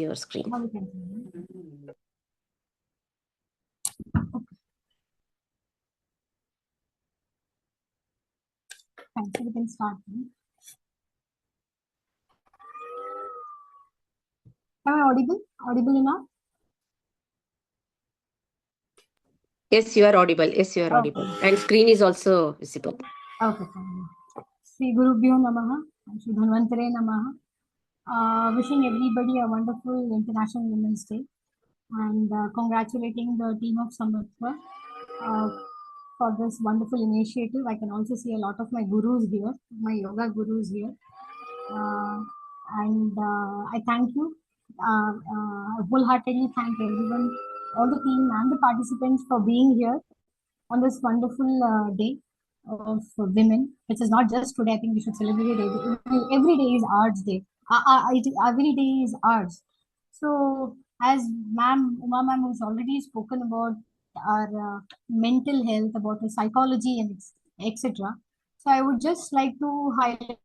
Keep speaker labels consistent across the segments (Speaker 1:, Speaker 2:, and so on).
Speaker 1: your screen.
Speaker 2: Now we can. Fine, so we can start. Am I audible? Audible enough?
Speaker 1: Yes, you are audible. Yes, you are audible. And screen is also visible.
Speaker 2: Okay, fine. Sri Gurubhyo Namaha, Sri Dhanvantare Namaha. Wishing everybody a wonderful International Women's Day and congratulating the team of Samatva for this wonderful initiative. I can also see a lot of my gurus here, my yoga gurus here. And I thank you. Wholeheartedly thank everyone, all the team and the participants for being here on this wonderful day of women, which is not just today. I think we should celebrate it. Every day is Arts Day. Every day is Arts. So, as Uma ma'am has already spoken about our mental health, about the psychology and etc. So, I would just like to highlight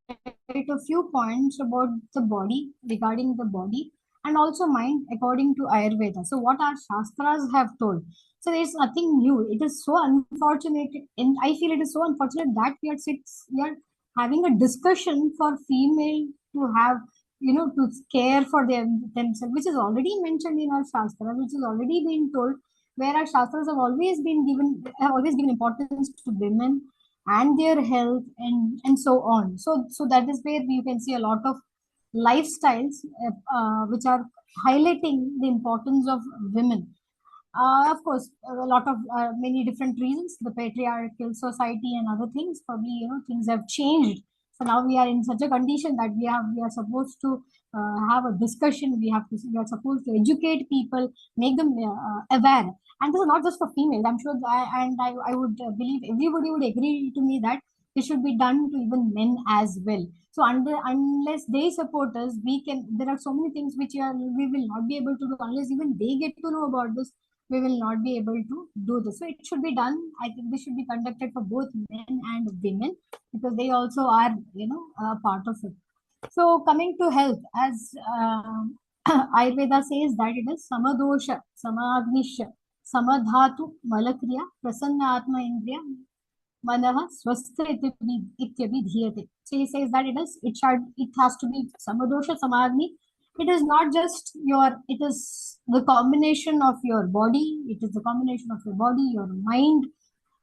Speaker 2: a few points about the body, regarding the body, and also mind according to Ayurveda. So, what our Shastras have told. So there's nothing new. It is so unfortunate, and I feel it is so unfortunate that we are having a discussion for female to have, to care for themselves, which is already mentioned in our shastra, which is already been told, where our shastras have always given importance to women and their health and so on. So that is where you can see a lot of lifestyles which are highlighting the importance of women. Of course, a lot of many different reasons, the patriarchal society and other things. Probably, things have changed. So now we are in such a condition that we are supposed to have a discussion. We are supposed to educate people, make them aware. And this is not just for females. I'm sure, I would believe everybody would agree to me that this should be done to even men as well. So unless they support us, there are so many things which we will not be able to do unless even they get to know about this. We will not be able to do this. So it should be done. I think this should be conducted for both men and women because they also are, a part of it. So coming to health, as Ayurveda says that it is samadosha, samagnisha, samadhatu, malakriya, prasanna atma indriya, manaha swastha ityabhidhiyate. So he says that it has to be samadosha, samagni. It is not just it is the combination of your body. It is the combination of your body, your mind,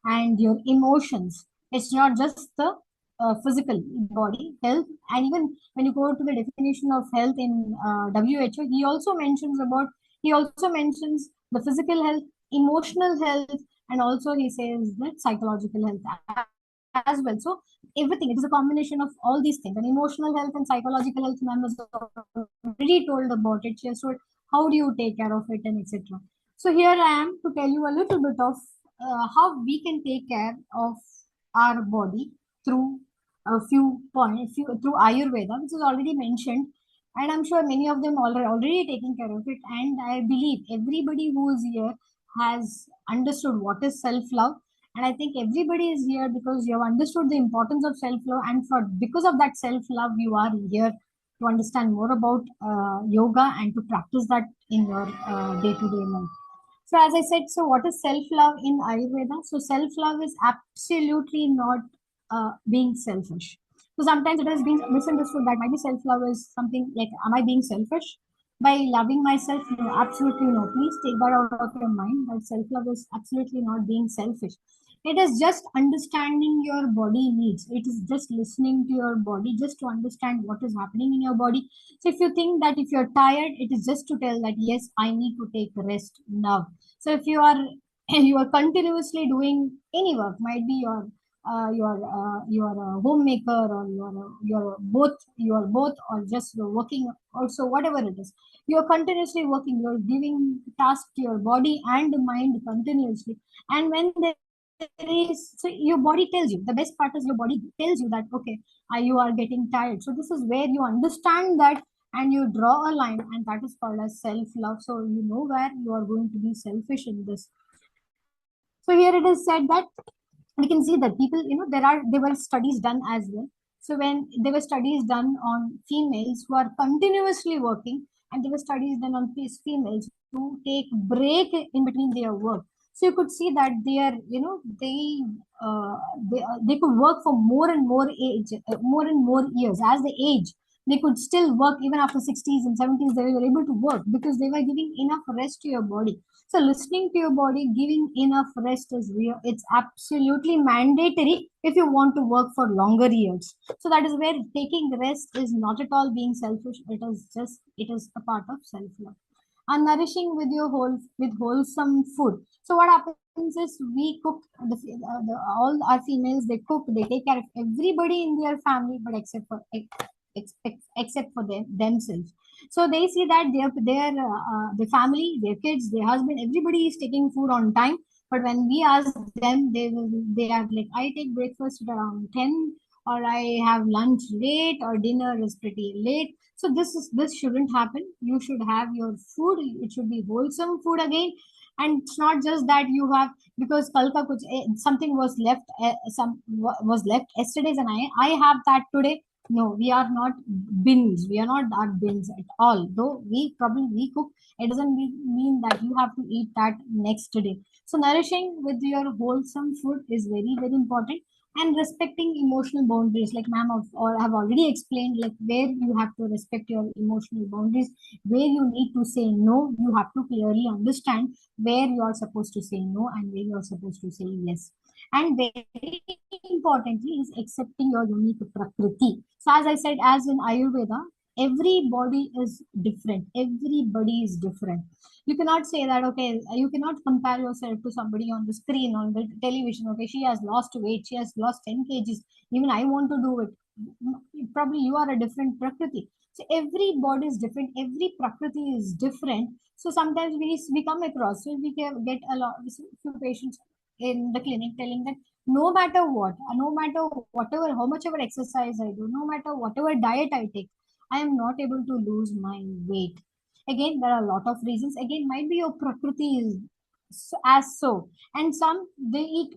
Speaker 2: and your emotions. It's not just the physical body health. And even when you go to the definition of health in WHO, he also mentions the physical health, emotional health, and also he says that psychological health as well. So everything, it is a combination of all these things. And emotional health and psychological health, ma'am has already told about it. She has told how do you take care of it and etc. So here I am to tell you a little bit of how we can take care of our body through a few points, through Ayurveda, which is already mentioned. And I'm sure many of them are already taking care of it. And I believe everybody who is here has understood what is self-love. And I think everybody is here because you have understood the importance of self-love. And because of that self-love, you are here to understand more about yoga and to practice that in your day-to-day life. So as I said, so what is self-love in Ayurveda? So self-love is absolutely not being selfish. So sometimes it has been misunderstood that maybe self-love is something like, am I being selfish? By loving myself? No, absolutely no. Please take that out of your mind. That self-love is absolutely not being selfish. It is just understanding your body needs. It is just listening to your body, just to understand what is happening in your body. So if you think that if you're tired, it is just to tell that, yes, I need to take rest now. So if you are continuously doing any work, might be you're a homemaker, or you're both, or just you're working also, whatever it is, you're continuously working, you're giving tasks to your body and mind continuously. And when so your body tells you, the best part is your body tells you that, okay, you are getting tired. So this is where you understand that and you draw a line, and that is called as self-love. So you know where you are going to be selfish in this. So here it is said that we can see that people, there were studies done as well. So when there were studies done on females who are continuously working, And there were studies then on these females who take break in between their work. So you could see that they are, uh, they could work for more and more age, more and more years. As they age, they could still work even after 60s and 70s. They were able to work because they were giving enough rest to your body. So listening to your body, giving enough rest is real. It's absolutely mandatory if you want to work for longer years. So that is where taking rest is not at all being selfish. It is a part of self-love. And nourishing with your with wholesome food. So what happens is we cook all our females, they cook, they take care of everybody in their family, but except for themselves. So they see that the family, their kids, their husband, everybody is taking food on time. But when we ask them, they are like, I take breakfast at around 10, or I have lunch late, or dinner is pretty late. So this shouldn't happen. You should have your food. It should be wholesome food again. And it's not just that you have, because kalka kuch, something was left, was left yesterday's, and I have that today. No, we are not bins. We are not that bins at all. Though we cook, it doesn't mean that you have to eat that next day. So nourishing with your wholesome food is very, very important. And respecting emotional boundaries, like ma'am or have already explained, like where you have to respect your emotional boundaries, where you need to say no, you have to clearly understand where you are supposed to say no and where you are supposed to say yes. And very importantly is accepting your unique prakriti. So as I said, as in Ayurveda, every body is different. Everybody is different. You cannot say that, okay, you cannot compare yourself to somebody on the screen, on the television. Okay, she has lost weight, she has lost 10 kgs. Even I want to do it. Probably you are a different prakriti. So every body is different. Every prakriti is different. So sometimes we come across, so we get a lot, few patients in the clinic telling that no matter what, no matter whatever, how much ever exercise I do, no matter whatever diet I take, I am not able to lose my weight. Again, there are a lot of reasons. Again, might be your prakriti is so. And some, they eat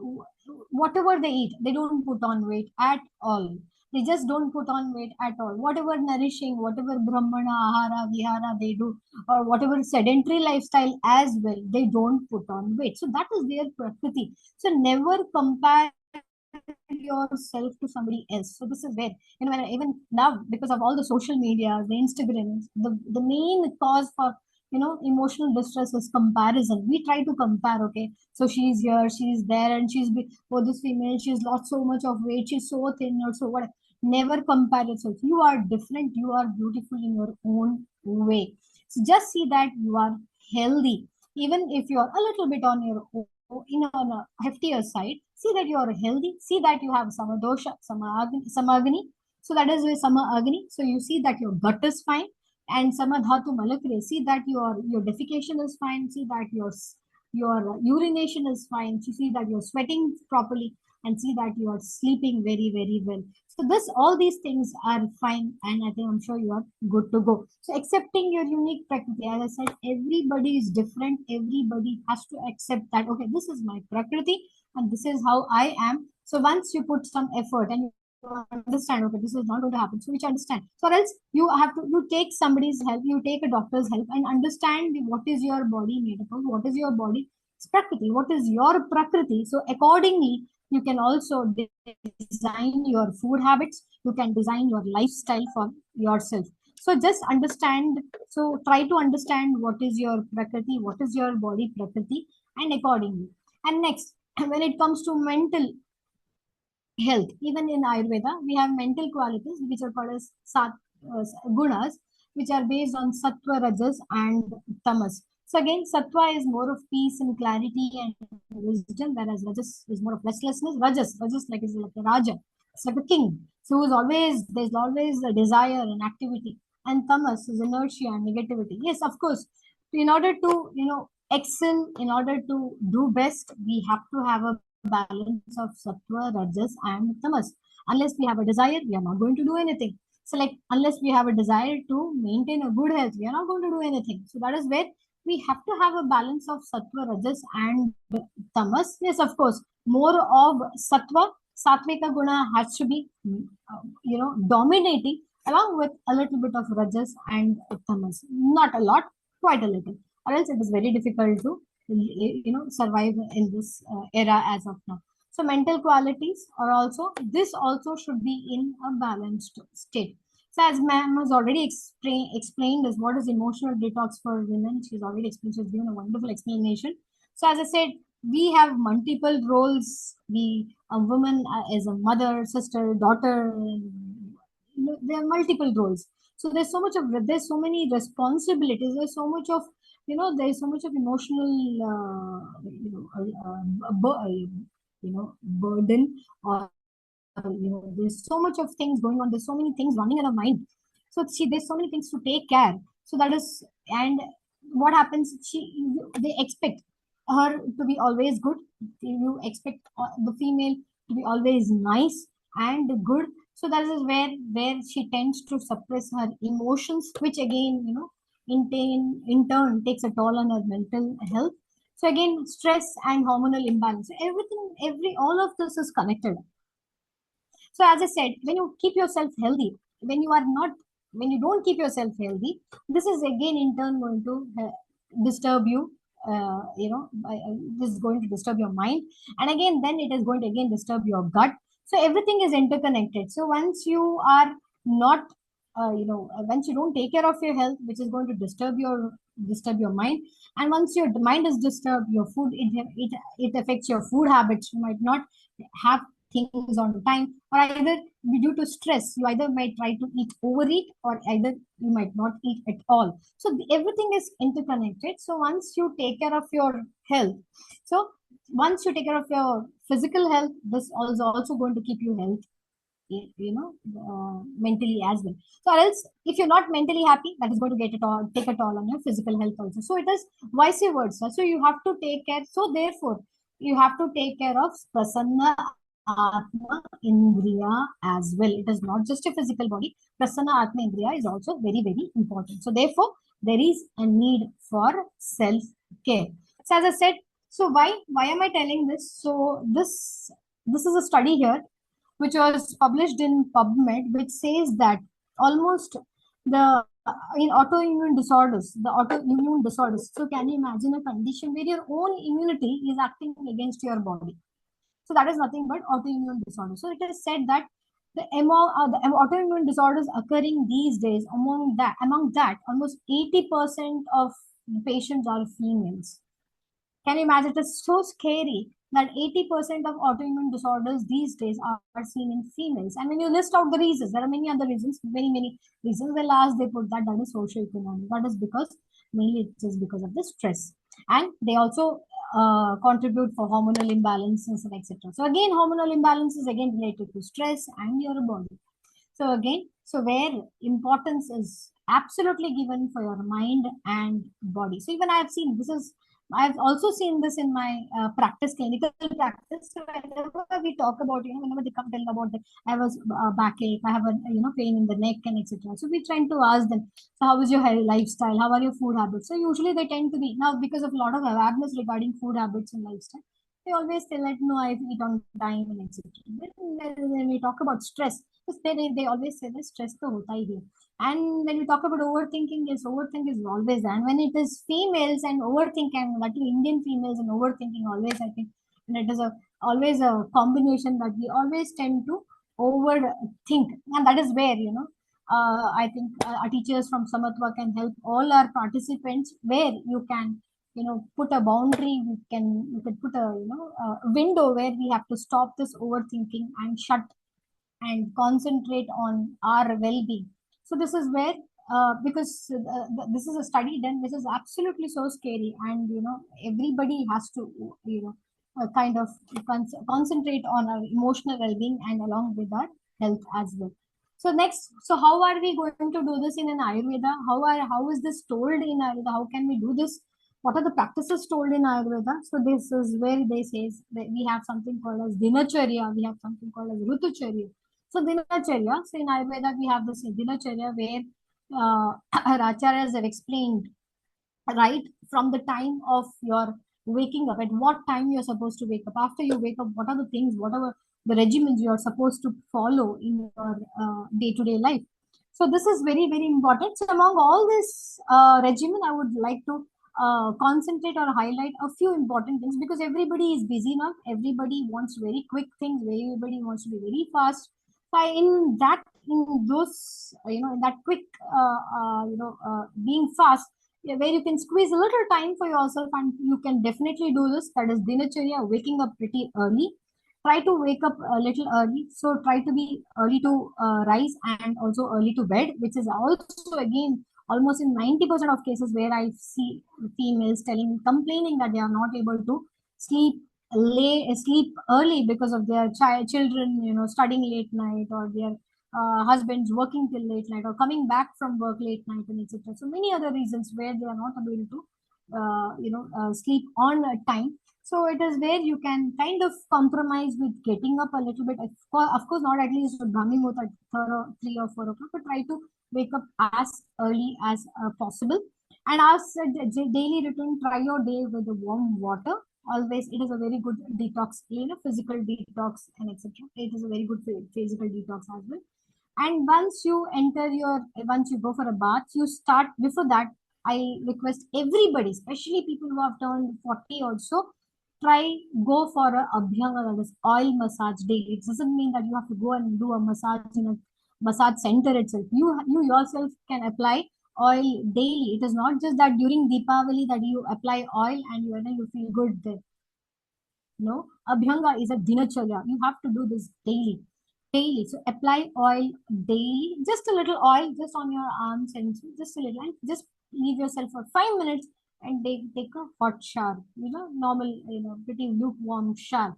Speaker 2: whatever they eat, they don't put on weight at all. They just don't put on weight at all. Whatever nourishing, whatever brahmana, ahara, vihara they do, or whatever sedentary lifestyle as well, they don't put on weight. So that is their prakriti. So never compare yourself to somebody else. So this is where, when even now, because of all the social media, the Instagram, the main cause for emotional distress is comparison. We try to compare. Okay, so she's here, she's there, and for this female, she's lost so much of weight, she's so thin, or so what. Never compare yourself. You are different, you are beautiful in your own way. So just see that you are healthy, even if you're a little bit on your own, on a heftier side. See that you are healthy. See that you have sama dosha, sama agni. So that is where sama agni. So you see that your gut is fine, and sama dhatu malakre. See that your defecation is fine. See that your urination is fine. You see that you're sweating properly, and see that you are sleeping very, very well. So all these things are fine, and I think I'm sure you are good to go. So accepting your unique prakriti, as I said, everybody is different. Everybody has to accept that, okay, this is my prakriti and this is how I am. So once you put some effort and you understand, okay, this is not going to happen, so which understand. So else you take somebody's help, you take a doctor's help, and understand what is your body made up of, what is your body prakriti, what is your prakriti. So accordingly, you can also design your food habits, you can design your lifestyle for yourself. So just understand, so try to understand what is your prakriti, what is your body prakriti, and accordingly. And next, when it comes to mental health, even in Ayurveda, we have mental qualities which are called as gunas, which are based on sattva, rajas, and tamas. So again, sattva is more of peace and clarity and wisdom, whereas rajas is more of restlessness. Rajas like is like a raja, it's like a king. So there's always a desire and activity. And tamas is inertia and negativity. Yes, of course. In order to excel, in order to do best, we have to have a balance of sattva, rajas, and tamas. Unless we have a desire, we are not going to do anything. So, like, unless we have a desire to maintain a good health, we are not going to do anything. So, that is where we have to have a balance of sattva, rajas, and tamas. Yes, of course, more of sattva, sattvika guna has to be, dominating. along with a little bit of rajas and tamas. Not a lot, quite a little, or else it is very difficult to survive in this era as of now. So mental qualities are also, this also should be in a balanced state. So as ma'am has already explained is what is emotional detox for women. She's already explained, she's given a wonderful explanation. So as I said, we have multiple roles. A woman is a mother, sister, daughter. There are multiple roles. So there's so many responsibilities. There's so much of there's so much of emotional burden, or there's so much of things going on. There's so many things running in our mind. So see, there's so many things to take care. So that is, and what happens? They expect her to be always good. You expect the female to be always nice and good. So that is where she tends to suppress her emotions, which again, in turn takes a toll on her mental health. So again, stress and hormonal imbalance. All of this is connected. So as I said, when you keep yourself healthy, when you don't keep yourself healthy, this is again in turn going to disturb you. This is going to disturb your mind, and again, then it is going to again disturb your gut. So everything is interconnected. So once you are not, once you don't take care of your health, which is going to disturb your mind, and once your mind is disturbed, your food it affects your food habits. You might not have things on time, or either due to stress you either might try to overeat, or either you might not eat at all. So everything is interconnected. So once you take care of your health, so once you take care of your physical health, this is also going to keep you healthy, mentally as well. So or else, if you're not mentally happy, that is going to take a toll on your physical health also. So it is vice versa. So you have to take care. So therefore, you have to take care of prasanna Atma Indriya as well. It is not just a physical body. Prasanna Atma Indriya is also very, very important. So therefore, there is a need for self-care. So as I said, so why am I telling this? So this is a study here which was published in PubMed, which says that almost the in the autoimmune disorders. So can you imagine a condition where your own immunity is acting against your body? So that is nothing but autoimmune disorder. So it is said that the autoimmune disorders occurring these days, among that, almost 80% of patients are females. Can you imagine? It is so scary that 80% of autoimmune disorders these days are seen in females. And when you list out the reasons, there are many other reasons, many reasons. The last they put that is socio-economic. That is because mainly it is because of the stress. And they also contribute for hormonal imbalances and etc. So again, hormonal imbalance is again related to stress and your body. So again, so where importance is absolutely given for your mind and body. So even I've also seen this in my clinical practice. So whenever we talk about, whenever they come tell about that I was backache, I have a pain in the neck and etc. So we trying to ask them, so how is your lifestyle? How are your food habits? So usually they tend to be, now because of a lot of awareness regarding food habits and lifestyle, they always say like, no, I eat on time and etc. When we talk about stress, they always say that stress to hota hi hai. And when we talk about overthinking, yes, overthink is always there. And when it is females and overthinking, that is Indian females and overthinking, always I think, and it is always a combination that we always tend to overthink, and that is where I think our teachers from Samatva can help all our participants, where you can put a boundary. You can put a window where we have to stop this overthinking and shut and concentrate on our well-being. So this is where, because this is a study done, this is absolutely so scary, and everybody has to kind of concentrate on our emotional well-being and along with our health as well. So next, so how are we going to do this in an Ayurveda? How is this told in Ayurveda? How can we do this? What are the practices told in Ayurveda? So this is where they say that we have something called as dinacharya, we have something called as rutucharya. So dinacharya, so in Ayurveda we have this dinacharya where our acharyas have explained right from the time of your waking up, at what time you're supposed to wake up. After you wake up, what are the things, whatever the regimens you are supposed to follow in your day-to-day life. So this is very, very important. So among all this regimen, I would like to concentrate or highlight a few important things, because everybody is busy now. Everybody wants very quick things. Everybody wants to be very fast. So in those, in that quick, being fast, where you can squeeze a little time for yourself, and you can definitely do this. That is dinacharya, waking up pretty early. Try to wake up a little early. So try to be early to rise, and also early to bed, which is also again almost in 90% of cases where I see females complaining that they are not able to sleep sleep early because of their children, studying late night, or their husbands working till late night, or coming back from work late night, and etc. So many other reasons where they are not able to sleep on time. So it is where you can kind of compromise with getting up a little bit. Of course, not at least Brahmi Muhurt at 3 or 4 o'clock, but try to wake up as early as possible. And as a daily routine, try your day with the warm water. Always, it is a very good detox, physical detox and etc. It is a very good physical detox as well. And once you go for a bath, you start before that. I request everybody, especially people who have turned 40 also, go for a abhyanga, that is oil massage daily. It doesn't mean that you have to go and do a massage in a massage center itself. You yourself can apply oil daily. It is not just that during Deepavali that you apply oil and you feel good there. No, abhyanga is a dinacharya. You have to do this daily. Daily. So apply oil daily, just a little oil just on your arms, and just a little, and just leave yourself for 5 minutes and take a hot shower, normal, pretty lukewarm shower.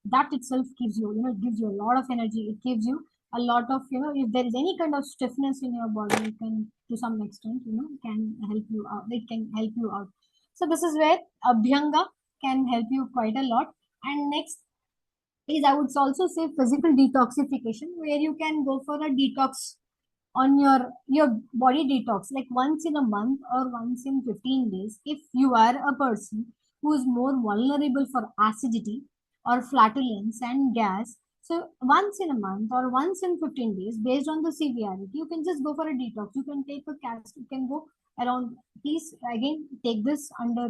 Speaker 2: That itself gives you a lot of energy. It gives you a lot of, if there is any kind of stiffness in your body, it can, to some extent, can help you out. It can help you out. So this is where abhyanga can help you quite a lot. And next is, I would also say, physical detoxification, where you can go for a detox on your body detox, like once in a month or once in 15 days, if you are a person who is more vulnerable for acidity or flatulence and gas. So once in a month or once in 15 days, based on the severity, you can just go for a detox. You can take a cast, you can go around. Please again take this under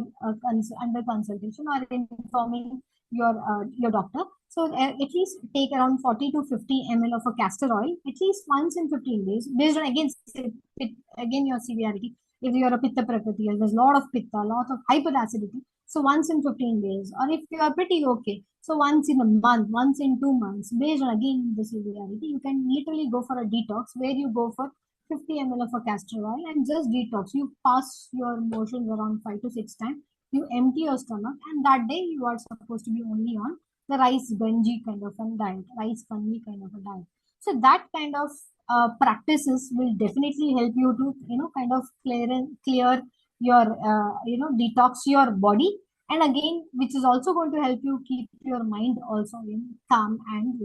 Speaker 2: consultation or informing your doctor. So at least take around 40 to 50 ml of a castor oil at least once in 15 days, based on again your severity. If you are a pitta prakriti, there's a lot of pitta, a lot of hyperacidity. So once in 15 days, or if you are pretty okay, so once in a month, once in 2 months, based on again the severity, you can literally go for a detox where you go for 50 ml of a castor oil and just detox. You pass your motions around 5 to 6 times. You empty your stomach, and that day you are supposed to be only on the rice ganji kind of a diet, rice kanji kind of a diet. So that kind of practices will definitely help you to, kind of clear your, detox your body. And again, which is also going to help you keep your mind also in calm and,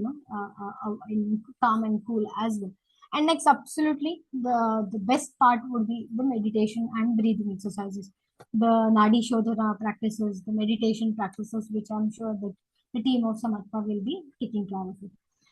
Speaker 2: in calm and cool as well. And next, absolutely, the best part would be the meditation and breathing exercises, the Nadi Shodhana practices, the meditation practices, which I'm sure that the team of Samatva will be taking care of it.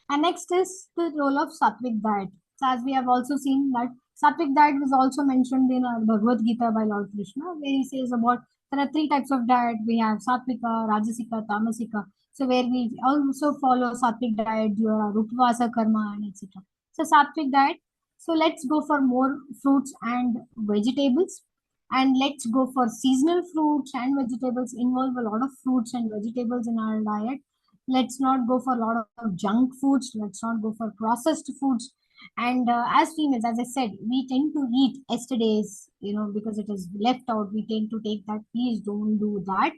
Speaker 2: And next is the role of Sattvic diet. So as we have also seen that Sattvic diet was also mentioned in Bhagavad Gita by Lord Krishna, where he says about there are 3 types of diet. We have Sattvika, Rajasika, Tamasika. So where we also follow Sattvic diet, your Upvasa Karma, and etc. So Sattvic diet. So let's go for more fruits and vegetables. And let's go for seasonal fruits and vegetables. Involve a lot of fruits and vegetables in our diet. Let's not go for a lot of junk foods. Let's not go for processed foods. And as females, as I said, we tend to eat yesterday's, because it is left out. We tend to take that. Please don't do that.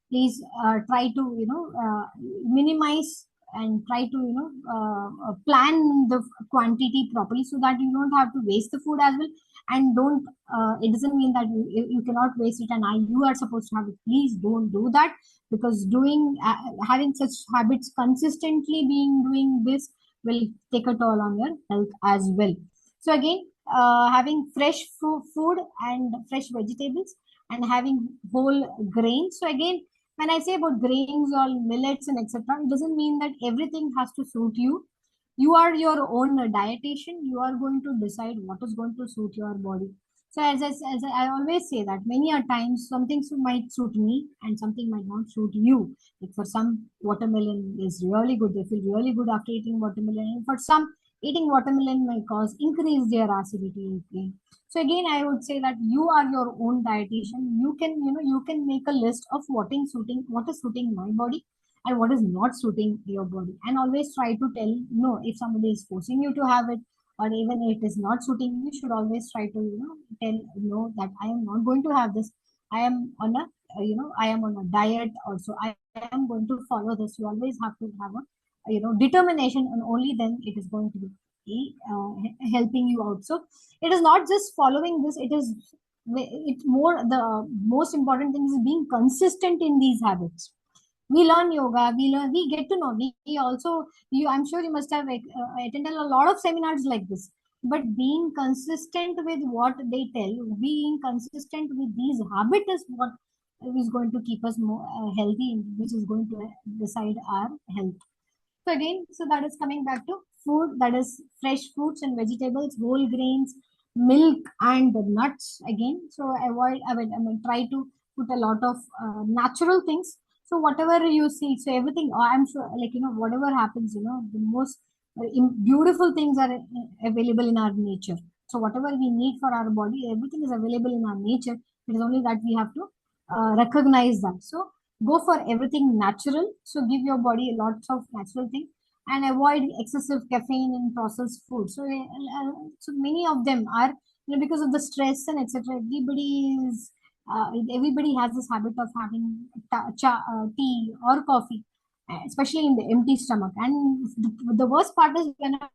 Speaker 2: Please try to, minimize and try to, plan the quantity properly, so that you don't have to waste the food as well. And don't, it doesn't mean that you cannot waste it and you are supposed to have it. Please don't do that, because having such habits consistently doing this will take a toll on your health as well. So again, having fresh food and fresh vegetables, and having whole grains. So again, when I say about grains or millets and etc., it doesn't mean that everything has to suit you. You are your own dietitian. You are going to decide what is going to suit your body. So as I always say that many a times some things might suit me and something might not suit you. Like for some, watermelon is really good. They feel really good after eating watermelon. And for some, eating watermelon may cause increase their acidity. Okay? So again, I would say that you are your own dietitian. You can make a list of what is suiting my body and what is not suiting your body. And always try to tell no if somebody is forcing you to have it, or even if it is not suiting, you should always try to tell no that I am not going to have this. I am on a I am on a diet also. I am going to follow this. You always have to have a determination, and only then it is going to be helping you out. So it is not just following this, it's more, the most important thing is being consistent in these habits. We learn yoga, we get to know, we also, I'm sure you must have attended a lot of seminars like this, but being consistent with what they tell, being consistent with these habits is what is going to keep us more healthy, which is going to decide our health. So again, so that is coming back to food, that is fresh fruits and vegetables, whole grains, milk and nuts again. So try to put a lot of natural things. So whatever you see, so everything, I'm sure, like, whatever happens, the most beautiful things are available in our nature. So whatever we need for our body, everything is available in our nature. It is only that we have to recognize that. So go for everything natural. So give your body lots of natural things and avoid excessive caffeine in processed food. So so many of them are, because of the stress and etc. Everybody has this habit of having tea or coffee, especially in the empty stomach. And the worst part is whenever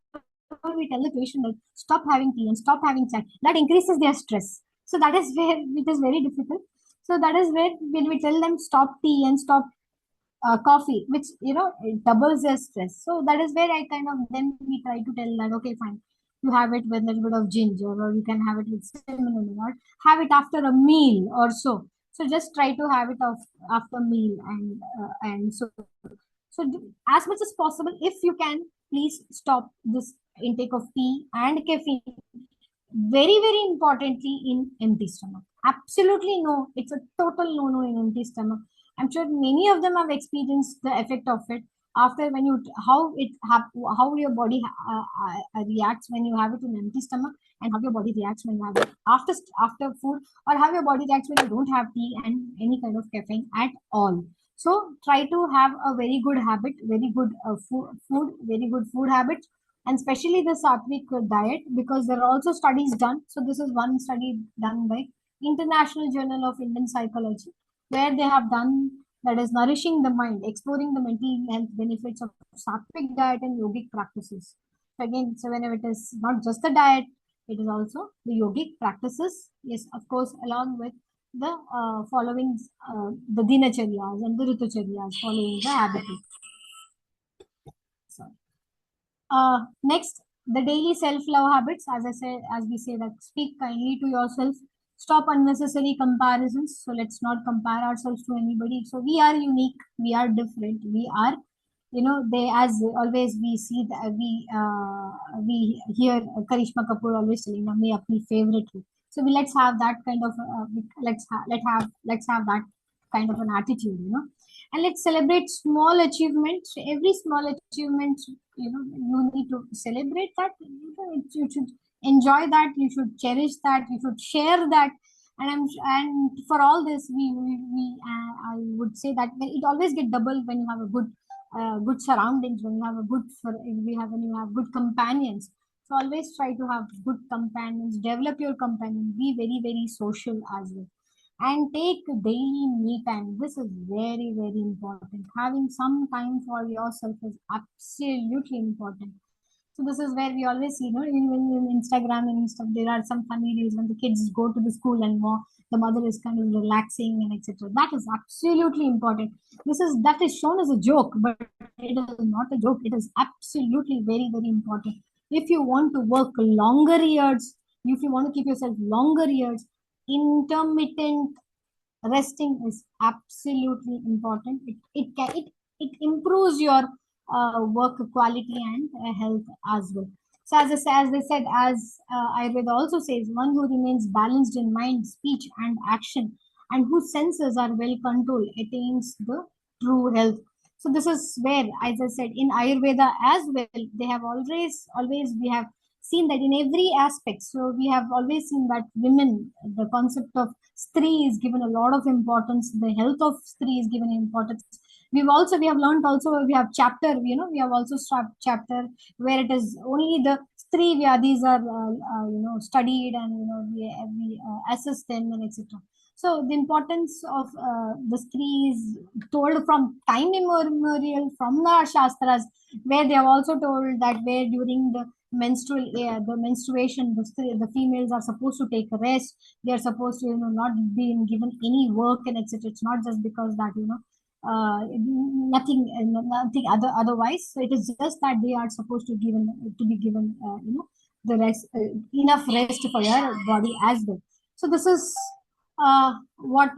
Speaker 2: we tell the patient that stop having tea and stop having chai, that increases their stress. So that is where it is very difficult. So that is where when we tell them stop tea and stop coffee, which it doubles their stress. So that is where I kind of, then we try to tell that okay, fine, you have it with a little bit of ginger, or you can have it with cinnamon, or have it after a meal or so. So just try to have it after meal, and as much as possible, if you can, please stop this intake of tea and caffeine. Very, very importantly, in empty stomach. Absolutely no. It's a total no-no in empty stomach. I'm sure many of them have experienced the effect of it after when you how your body reacts when you have it in empty stomach, and how your body reacts when you have it after food, or how your body reacts when you don't have tea and any kind of caffeine at all. So try to have a very good habit, very good very good food habit, and especially the sattvic diet, because there are also studies done. So this is one study done by International Journal of Indian Psychology, where they have done, that is nourishing the mind, exploring the mental health benefits of sattvic diet and yogic practices. Again, so whenever it is not just the diet, it is also the yogic practices. Yes, of course, along with the following the dinacharyas and the ritucharyas, following the habit. So, next, the daily self-love habits. As I said, as we say that speak kindly to yourself, stop unnecessary comparisons. So let's not compare ourselves to anybody. So we are unique, we are different, we are, they, as always we see that we hear Karishma Kapoor always telling me apni favorite ho. So let's have that kind of let's have that kind of an attitude, and let's celebrate small achievements. Every small achievement, you need to celebrate that. You should enjoy that, you should cherish that, you should share that. And for all this, we I would say that it always get double when you have a good surroundings, when you have when you have good companions. So always try to have good companions, develop your companion, be very, very social as well, and take daily me time. This is very, very important. Having some time for yourself is absolutely important. So this is where we always see, even in Instagram and stuff, there are some funny reels when the kids go to the school and more, the mother is kind of relaxing and etc. That is absolutely important. That is shown as a joke, but it is not a joke. It is absolutely very, very important. If you want to work longer years, if you want to keep yourself longer years, intermittent resting is absolutely important. It improves your work quality and health as well. So as they said, as Ayurveda also says, one who remains balanced in mind, speech, and action, and whose senses are well controlled, attains the true health. So this is where, as I said, in Ayurveda as well, they have always we have seen that in every aspect. So we have always seen that women, the concept of Stree is given a lot of importance. The health of Stree is given importance. We have learned also, we have chapter, we have also chapter where it is only the three these are studied, and we assess them and etc. So the importance of the Stree is told from time immemorial, from the Shastras, where they have also told that where during the the menstruation, the females are supposed to take a rest. They are supposed to not being given any work and etc. It's not just because that nothing otherwise. So it is just that they are supposed to be given the rest, enough rest for your body as well. So this is what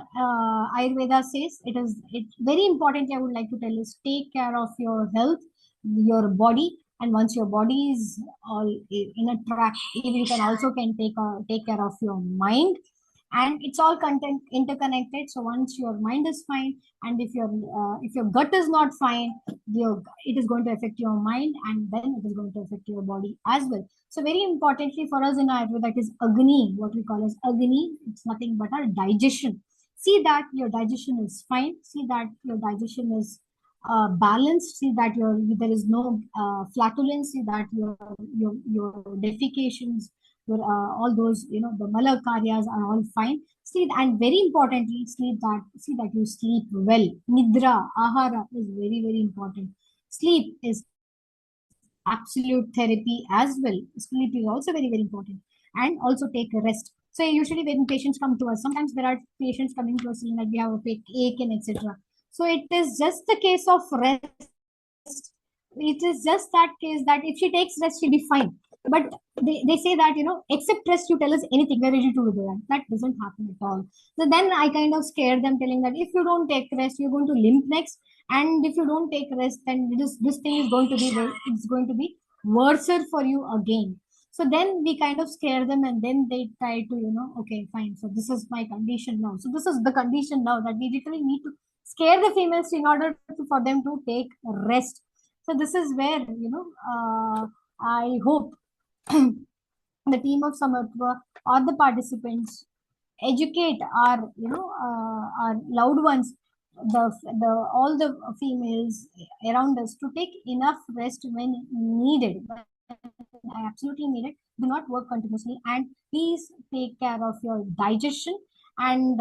Speaker 2: Ayurveda says. It's very important. I would like to tell is take care of your health, your body, and once your body is all in a track, you can also take care of your mind, and it's all content interconnected. So once your mind is fine, and if your gut is not fine, it is going to affect your mind, and then it is going to affect your body as well. So very importantly for us in Ayurveda, that is Agni, what we call as Agni. It's nothing but our digestion. See that your digestion is fine. See that your digestion is balanced. See that there is no flatulence. See that your defecations, all those the mala karyas are all fine. Sleep, and very importantly, see that you sleep well. Nidra, ahara is very, very important. Sleep is absolute therapy as well. Sleep is also very, very important. And also take a rest. So usually when patients come to us, sometimes there are patients coming to us saying that we have a ache and etc. So it is just the case of rest. It is just that case that if she takes rest, she'll be fine. But they say that, except rest, you tell us anything, we're ready to do that. That doesn't happen at all. So then I kind of scare them, telling that if you don't take rest, you're going to limp next. And if you don't take rest, then this thing is going to be, it's going to be worse for you again. So then we kind of scare them, and then they try to, okay, fine. So this is my condition now. So this is the condition now, that we literally need to scare the females in order for them to take rest. So this is where, I hope the team of Samatva or the participants educate our loved ones, the all the females around us, to take enough rest when needed. I absolutely need it. Do not work continuously, and please take care of your digestion. And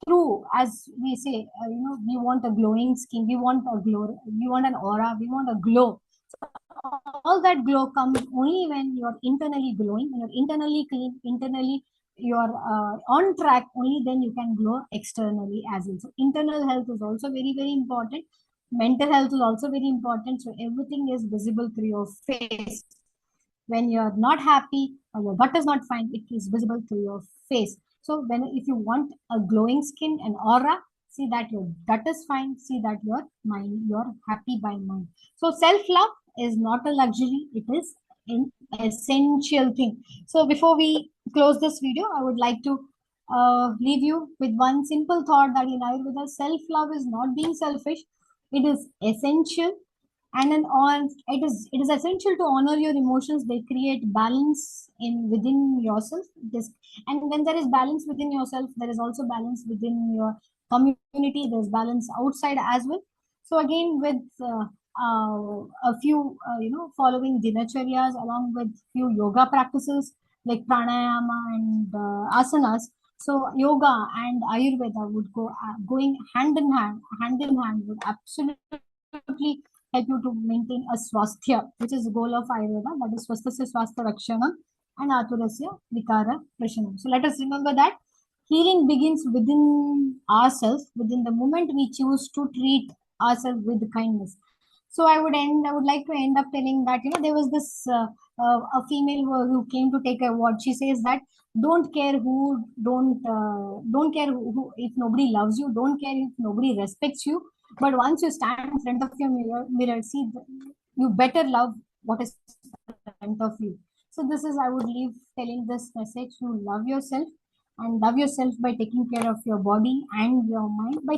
Speaker 2: through, as we say, we want a glowing skin, we want an aura, we want a glow. So all that glow comes only when you're internally glowing, when you're internally clean, internally you're on track. Only then you can glow externally as well. So internal health is also very, very important. Mental health is also very important. So everything is visible through your face. When you're not happy or your gut is not fine, it is visible through your face. So if you want a glowing skin and aura, see that your gut is fine, see that you're happy by mind. So self-love is not a luxury, it is an essential thing. So before we close this video, I would like to leave you with one simple thought, that in Ayurveda, self-love is not being selfish, it is essential. And it is essential to honor your emotions. They create balance within yourself. And when there is balance within yourself, there is also balance within your community. There's balance outside as well. So again, with a few following dinacharyas, along with few yoga practices like pranayama and asanas. So yoga and Ayurveda would going hand in hand would absolutely help you to maintain a swasthya, which is the goal of Ayurveda, that is swasthasya swastha rakshanam and aturasya vikara prashanam. So let us remember that healing begins within ourselves, within the moment we choose to treat ourselves with kindness. So I would like to end up telling that, there was this a female who came to take a award. She says that don't care if nobody loves you, don't care if nobody respects you, But once you stand in front of your mirror, see, you better love what is in front of you. So this is, I would leave telling this message: you love yourself, and love yourself by taking care of your body and your mind by